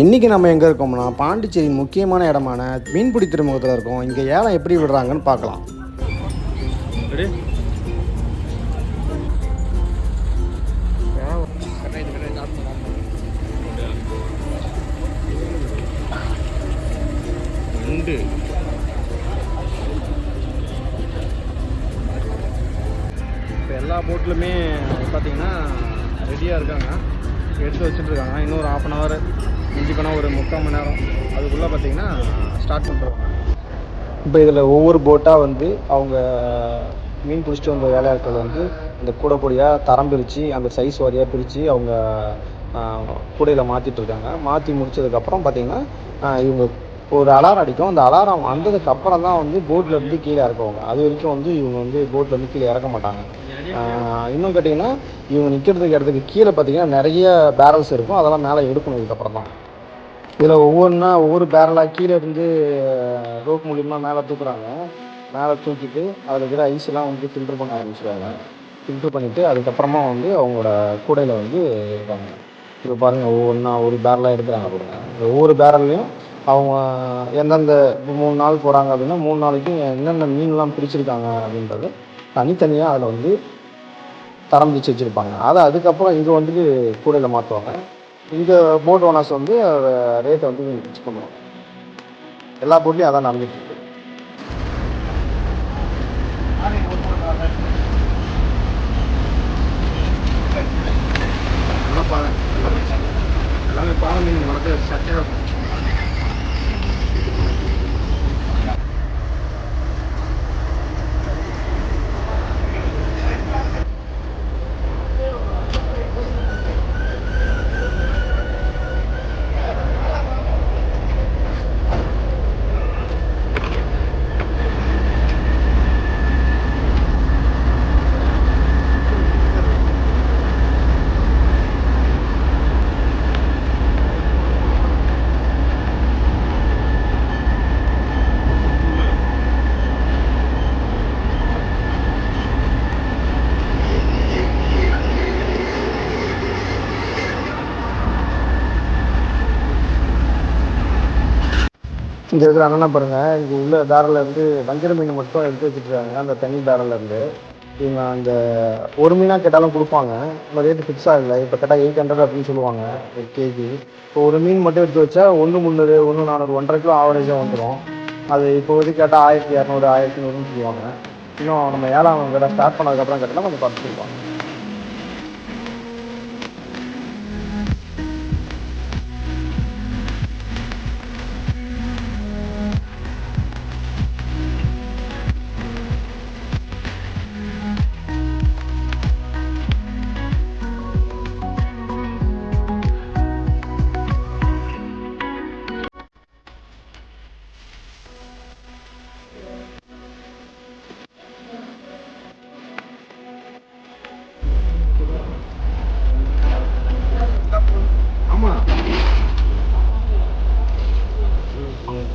இன்றைக்கி நம்ம எங்கே இருக்கோம்னா பாண்டிச்சேரி முக்கியமான இடமான மீன்பிடி துறைமுகத்தில் இருக்கோம். இங்கே ஏலம் எப்படி விடுறாங்கன்னு பார்க்கலாம். இப்போ எல்லா போட்லுமே பார்த்தீங்கன்னா ரெடியாக இருக்காங்க, எடுத்து வச்சுட்ருக்காங்க. இன்னும் ஒரு 1/2 hour மிஞ்சி போனால் ஒரு 3/4 மணி நேரம் அதுக்குள்ளே பார்த்தீங்கன்னா ஸ்டார்ட் பண்ணுறாங்க. இப்போ இதில் ஒவ்வொரு போட்டாக வந்து அவங்க மீன் பிடிச்சிட்டு வந்த வேலையாட்கள் வந்து இந்த கூடைப்பொடியாக தரம் பிரித்து அந்த சைஸ் வாரியாக பிரித்து அவங்க கூடையில் மாற்றிட்டுருக்காங்க. மாற்றி முடித்ததுக்கப்புறம் பார்த்திங்கன்னா இவங்க ஒரு அலாரம் அடிக்கும். அந்த அலாரம் வந்ததுக்கப்புறம் தான் வந்து போட்லேருந்து கீழே இறக்குவாங்க. அது வரைக்கும் வந்து இவங்க வந்து போட்லேருந்து கீழே இறக்க மாட்டாங்க. இன்னும் கேட்டிங்கன்னா இவங்க நிற்கிறதுக்கு இடத்துக்கு கீழே பார்த்திங்கன்னா நிறைய பேரல்ஸ் இருக்கும். அதெல்லாம் மேலே எடுக்கணும் இதுக்கப்புறம் தான். இதில் ஒவ்வொரு பேரலாக கீழே இருந்து ரோப் மூலிமா மேலே தூக்குறாங்க. மேலே தூக்கிட்டு அதில் இருக்கிற ஐஸ்லாம் வந்து ஃபில்டர் பண்ண ஆரம்பிச்சிடுவாங்க. ஃபில்ட்ரு பண்ணிவிட்டு அதுக்கப்புறமா வந்து அவங்களோட கூடையில் வந்து இருப்பாங்க. இப்போ பாருங்கள், ஒரு பேரலாக எடுக்கிறாங்க பாருங்க. ஒவ்வொரு பேரல்லையும் அவங்க எந்தெந்த 3 நாள் போகிறாங்க அப்படின்னா 3 நாளைக்கும் என்னென்ன மீன்லாம் பிரிச்சுருக்காங்க அப்படின்றது தனித்தனியாக அதில் வந்து தரம் பிரித்து வச்சுருப்பாங்க. அதை அதுக்கப்புறம் இங்கே வந்து கூடையில் மாற்றுவாங்க. இந்த போட் ஓனர்ஸ் வந்து ரேட்டை வந்து ஃபிக்ஸ் பண்ணுவாங்க. எல்லா போட்லேயும் அதான் நடந்துட்டு இருக்கு. எல்லாமே பாறை மீன் வளர்த்து சட்டையாக இருக்கும். இங்கே இருக்கிற அண்ணன் பாருங்கள், இங்கே உள்ள பேரலேருந்து வஞ்சர மீன் மட்டும் எடுத்து வச்சுட்ருக்காங்க. அந்த தனி பேரலேருந்து இவங்க அந்த ஒரு மீனாக கேட்டாலும் கொடுப்பாங்க. இந்த ரேட்டு ஃபிக்ஸ் ஆகலை. இப்போ கேட்டால் 800 அப்படின்னு சொல்லுவாங்க ஒரு கேஜி. இப்போ ஒரு மீன் மட்டும் எடுத்து வச்சா 1 300 1 400 1.5 கிலோ ஆவரேஜாக வந்துடும். அது இப்போதைக்கு கேட்டால் 1200 1100 சொல்லுவாங்க. இன்னும் நம்ம ஏழாம் கடை ஸ்டார்ட் பண்ணதுக்கப்புறம் கேட்டால் கொஞ்சம் பார்த்து சொல்லுவாங்க.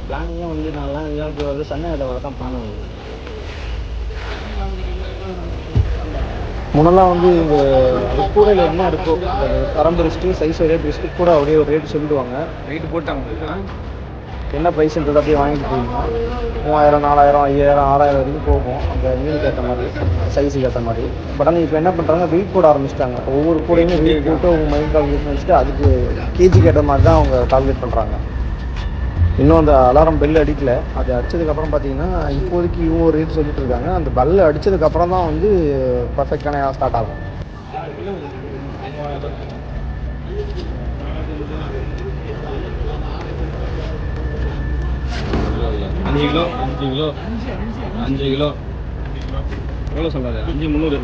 பிளானிங்கே வந்து நான்லாம் எங்களுக்கு வந்து சன்னையிட்ட வர தான் பிளான் ஆகுது. முன்னெல்லாம் வந்து இந்த கூடையில் என்ன இருக்கும் தரம் பிரிச்சுட்டு சைஸ் வரையாக பிரிச்சுட்டு கூட அப்படியே ஒரு ரேட்டு சொல்லிடுவாங்க. ரேட்டு போட்டாங்க என்ன ப்ரைஸ்ன்றது அப்படியே வாங்கிட்டு போயிடுங்க. 3000 4000 5000 6000 வரைக்கும் போகும் அந்த மீனுக்கு ஏற்ற மாதிரி, சைஸுக்கு ஏற்ற மாதிரி. பட் ஆனால் இப்போ என்ன பண்ணுறாங்க, வெயிட் போட ஆரம்பிச்சிட்டாங்க. ஒவ்வொரு கூடையுமே வெயிட் போட்டு அவங்க மைண்ட் கால்குலேட் வச்சுட்டு அதுக்கு கேஜிக்கு ஏற்ற மாதிரி தான் அவங்க கால்குலேட் பண்ணுறாங்க. இன்னும் அந்த அலாரம் பெல் அடிக்கலை. அது அடித்ததுக்கப்புறம் பார்த்தீங்கன்னா இப்போதைக்கு இவங்க ஒரு ரேட் சொல்லிட்டு இருக்காங்க. அந்த பெல் அடித்ததுக்கப்புறம் தான் வந்து பர்ஃபெக்டான ஸ்டார்ட் ஆகும். 5 கிலோ 5 கிலோ எவ்வளோ சொல்கிறாரு? 5 300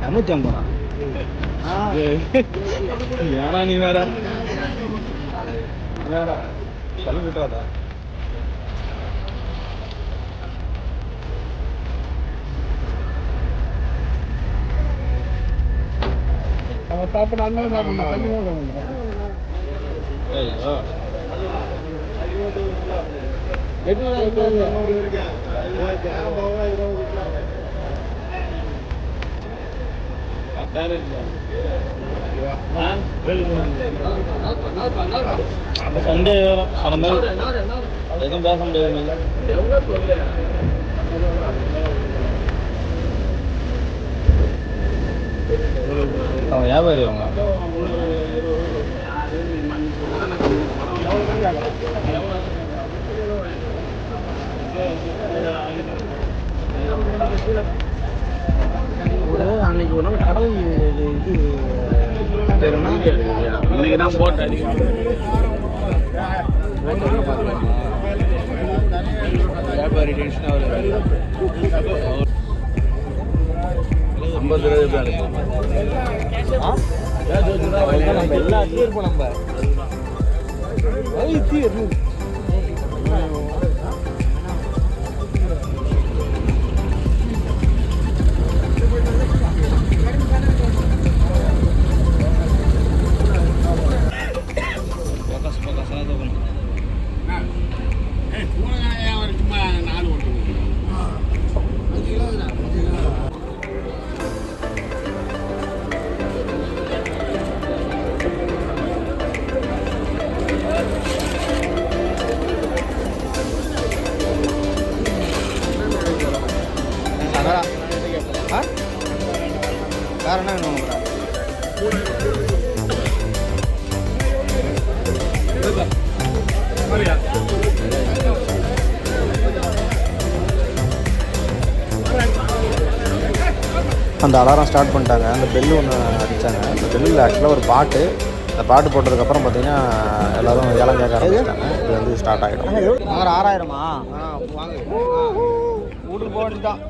250 ரூபா. ஏன்னா நீ வேற வேற சொல்லி விட்டுறாதா. அவன் சாப்பிடாம சாப்பிடணும். சண்டே கடந்த எதுவும் பேச முடியாது. அவன் வியாபாரி அவங்க அன்னைக்கு ஒரு நாள் கடல் இன்னைக்கு தான் போட்டேன். வியாபாரி டென்ஷன் ஆகுது. 50 ரூபாய் நம்ம எல்லாத்தையும் இருப்போம். நம்ம வேற என்ன வேணும்? அந்த அலாரம் ஸ்டார்ட் பண்ணிட்டாங்க. அந்த பெல்லு ஒன்று அடித்தாங்க. அந்த பெல்லில் ஆக்சுவலாக ஒரு பாட்டு, அந்த பாட்டு போட்டதுக்கப்புறம் பார்த்தீங்கன்னா எல்லோரும் ஏலம் கேட்க ஆரம்பிச்சிட்டாங்க. இது வந்து ஸ்டார்ட் ஆகிடும். 6000மா? வாங்க வீட்டுக்கு போக வேண்டியதான்.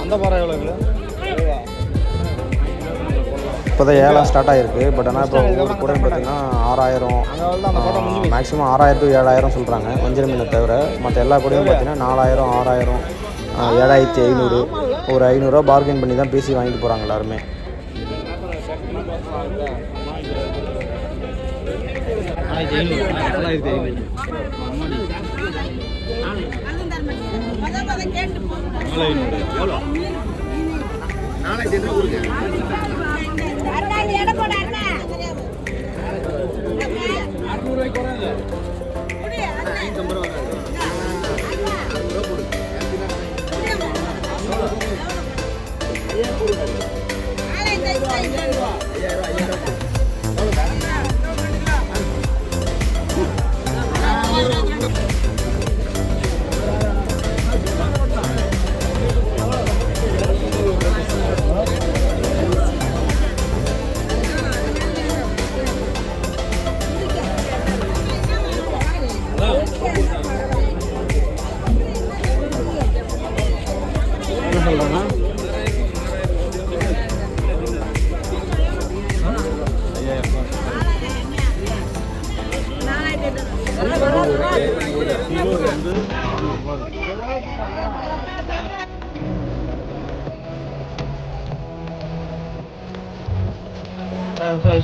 அந்த பாறை எவ்வளோ கிலோ? இப்போ தான் ஏலம் ஸ்டார்ட் ஆகிருக்கு. பட் ஆனால் இப்போ ஒவ்வொரு கூட பார்த்தீங்கன்னா 6000, மேக்ஸிமம் 6000 to 7000 சொல்கிறாங்க வஞ்சர மீனை தவிர. மற்ற எல்லா கூடையும் பார்த்தீங்கன்னா 4000, 6000, 7500, ஒரு 500 ரூபா பார்கெயின் பண்ணி தான் பேசி வாங்கிட்டு போகிறாங்க எல்லாருமே.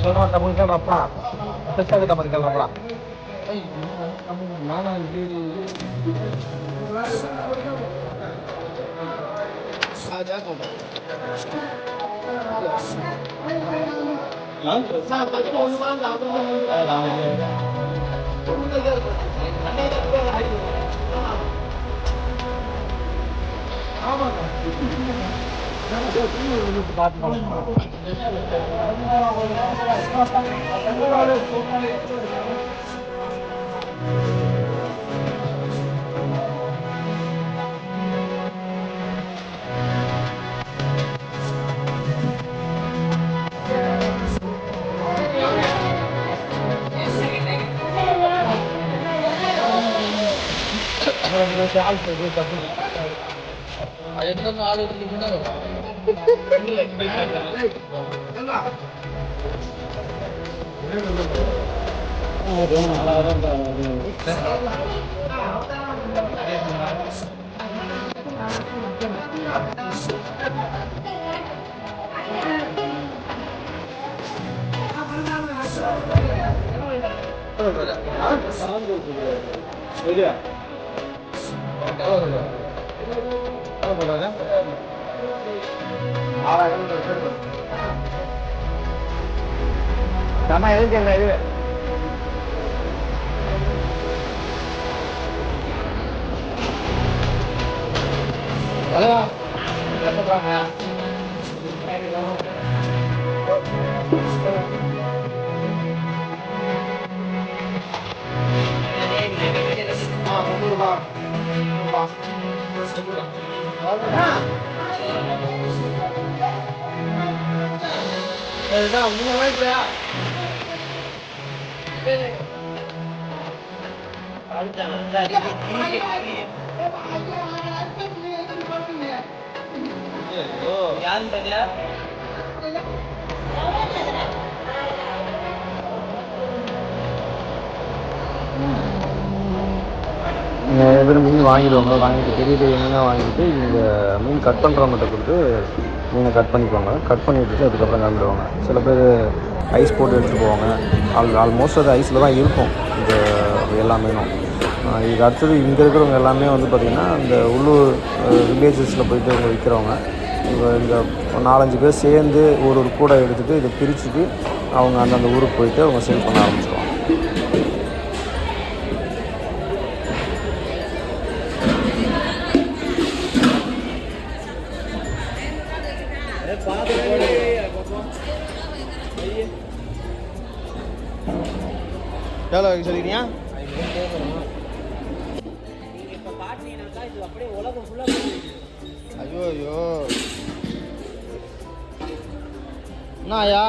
Sono una musica da prato. Questa è la musica da prato. sama எதுக்கு என்ன இது ஹலோ என்ன சொல்றாங்க மீன் வாங்கிடுவாங்க, வாங்கிட்டு பெரிய பெரிய மீனாக வாங்கிட்டு இங்கே மீன் கட் பண்ணுறவங்ககிட்ட கொடுத்து மீனை கட் பண்ணிக்குவாங்க. கட் பண்ணி விட்டுட்டு அதுக்கப்புறம் கிளம்பிடுவாங்க. சில பேர் ஐஸ் போட்டு எடுத்துகிட்டு போவாங்க. ஆல்மோஸ்ட் அது ஐஸில் தான் இருக்கும் இந்த எல்லா மீனும். இதுக்கு அடுத்தது இங்கே இருக்கிறவங்க எல்லாமே வந்து பார்த்திங்கன்னா இந்த உள்ளூர் வில்லேஜஸில் போய்ட்டு இங்கே விற்கிறவங்க இந்த 4-5 பேர் சேர்ந்து ஒரு கூடை எடுத்துகிட்டு இதை பிரிச்சுட்டு அவங்க அந்தந்த ஊருக்கு போயிட்டு அவங்க சேல் பண்ண ஆரம்பிச்சிடுவாங்க. எவ்வளோ சொல்லிக்கிறீங்க? ஐயோ ஐயோ என்னயா